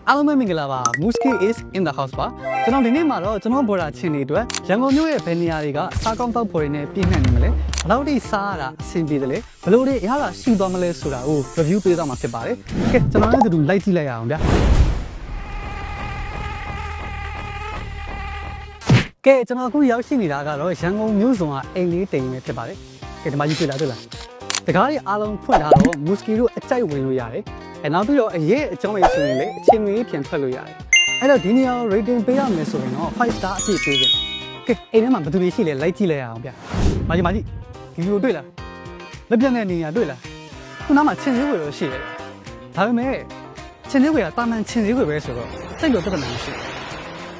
အားလုံးပဲမင်္ဂလာပါ Muski is in the house ပါကျွန်တော်ဒီနေ့မှာတော့ကျွန်တော်ဘော်ဒါချင်းတွေအတွက်ရန်ကုန်မြို့ရဲ့ဘယ်နေရာတွေကစားကောင်းတောက်ဖို့တွေနဲ့ပြည့်နှက်နေမလဲဘယ်လောက်ထိစားရတာအဆင်ပြေတယ်လဲဘယ်လိုတွေရတာရှိသွားမလဲဆိုတာကို review ပေးသွားမှာဖြစ်ပါတယ်ကဲကျွန်တော်လည်းအတူတူလိုက်ကြည့်လိုက်ရအောင်ဗျာကဲကျွန်တော်အခုရောက်ရှိနေတာကတော့ရန်ကုန်မြို့စွန်ကအိမ်လေးတိမ်ပဲဖြစ်ပါတယ်ကဲဒီမှာကြည့်တွေ့လားတကားတွေအားလုံးဖွင့်ထားတော့ Muski တို့အကြိုက်ဝင်လို့ရတယ်နောက်ပြီးတော့အရေးအကြောင်းရဆိုရင်လည်းအချိန်မီပြန်ထွက်လို့ရတယ်အဲ့တော့ဒီနေရာကို rating ပေးရမယ်ဆိုရင်တော့5 star အပြည့်ပေးကြတယ်ကဲအိမ်ထဲမှာဘယ်သူတွေရှိလဲလိုက်ကြည့်လိုက်ရအောင်ဗျမာကြီးဒီလိုတွေ့လားလက်ပြတ်တဲ့နေရာတွေ့လားခုနမှာချင်းစည်းဝယ်လို့ရှိတယ်ဒါပေမဲ့ချင်းစည်းဝယ်ကတာမန်ချင်းစည်းဝယ်ပဲဆိုတော့စိတ်တော့ပြဿနာမရှိဘူး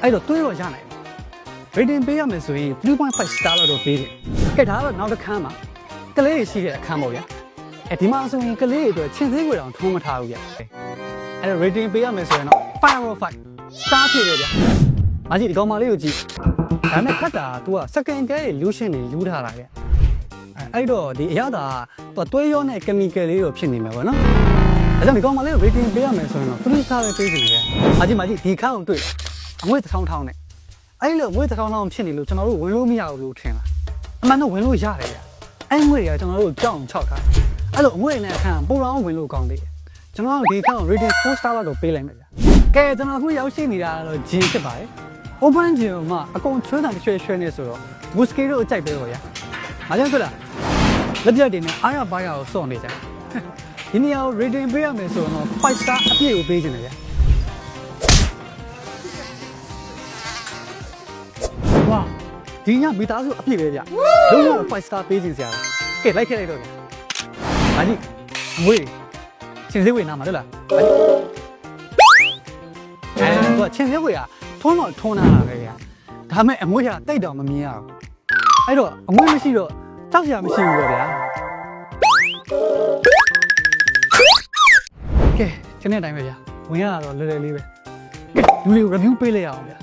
အဲ့တော့တွေးတော့ရနိုင်တယ် rating ပေးရမယ်ဆိုရင် 3.5 star လောက်တော့ပေးတယ်ကဲဒါကတော့နောက်တစ်ခန်းမှာကလေးရှိတဲ့အခန်းပေါ့ဗျာဒီမှာဆိုရင်ကလေးတွေအတွက်ချင်းသေးွယ်တောင်ထုံးမထားဘူးဗျအဲ့တော့ rating ပေးရမယ်ဆိုရင်တော့5 star ဖြစ်တယ်ဗျမကြီးဒီကောင်မလေးကိုကြည့်ဒါနဲ့ခတ်တာ तू က second care ရဲ့ lotion တွေယူထားတာဗျအဲ့တော့ဒီအရသာ तू တွဲရောနဲ့ chemical လေးတော့ဖြစ်နေမှာပေါ့နော်ဒါကြောင့်ဒီကောင်မလေးကို rating ပေးရမယ်ဆိုရင်တော့3 star ပဲပေးနေတယ်ဗျမကြီးဒီခါအောင်တွေ့အငွေ့1000ထောင်းနဲ့အဲ့လိုငွေ့1000ထောင်းဖြစ်နေလို့ကျွန်တော်တို့ဝင်လို့မရဘူးလို့ထင်လားအမှန်တော့ဝင်လို့ရတယ်ဗျအဲ့ငွေတွေကကျွန်တော်တို့ကြောက်အောင်ချောက်ထားအဲ့လိုအငွေနဲ့အခန်းပိုတော့ဝင်လို့ကောင်းသေးတယ်ကျွန်တော်ဒီအခန်းကို rating 4 star လောက်တော့ပေးလိုက်မယ်ဗျကဲကျွန်တော်အခုရောက်ရှိနေတာတော့ G ဖြစ်ပါတယ် open G မှာအကုန်ချွေးတံရွှဲနေဆိုတော့ Muski တို့အကြိုက်ပဲပေါ့ဗျာမကြောက်ဘူးလားလက်ပြတ်တွေနဲ့အားရပါရကိုစော့နေကြဒီနေရာကို rating ပေးရမယ်ဆိုတော့5 star အပြည့်ကိုပေးခြင်းတယ်ဗျဝါဒီညမိသားစုအပြည့်ပဲဗျလုံးဝ5 star ပေးခြင်းစရာကဲလိုက်ခဲ့လိုက်တော့ဗျမာကြီးငွေချင်းစည်းဝေးနာမှာဟုတ်လားတော့ချင်းစည်းဝေးကထုံးတော့ထုံးလာတာပဲဗျာဒါမဲ့အငွေကတိတ်တောင်မမြင်ရဘူးအဲ့တော့အငွေမရှိတော့တောက်စရာမရှိဘူးပေါ့ဗျာကဲချင်းတဲ့အတိုင်းပဲဗျာဝင်ရတော့လွယ်လွယ်လေးပဲကဲလူလေး review ပေးလိုက်ရအောင်ဗျာ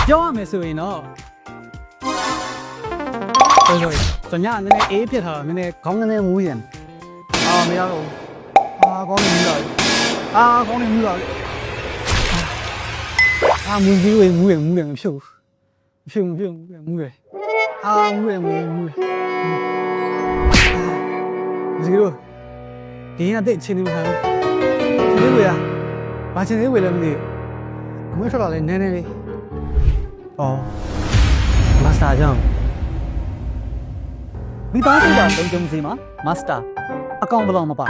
ပြောရမယ်ဆိုရင်တော့ဆိုတော့ညနေအေးဖြစ်ထားတော့နည်းနည်းခေါင်းကနေမူးရင်မရတော့ကောင်းနေပြီလားကောင်းနေပြီလားမူကြီးဝင်မူးတယ်မဖြုတ်မဖြုတ်မူးတယ်မူးဒီလိုဒီရတဲ့ချင်းနေမှာဒီလိုရဘာချင်းလေးဝယ်လဲမသိဘူးအမွေးထွက်လာလဲနည်းနည်းလေးမာစတာကြောင့်မိသားစုကသုံးကြုံစီမှာမာစတာအကောင့်ဘယ်လောက်မပါ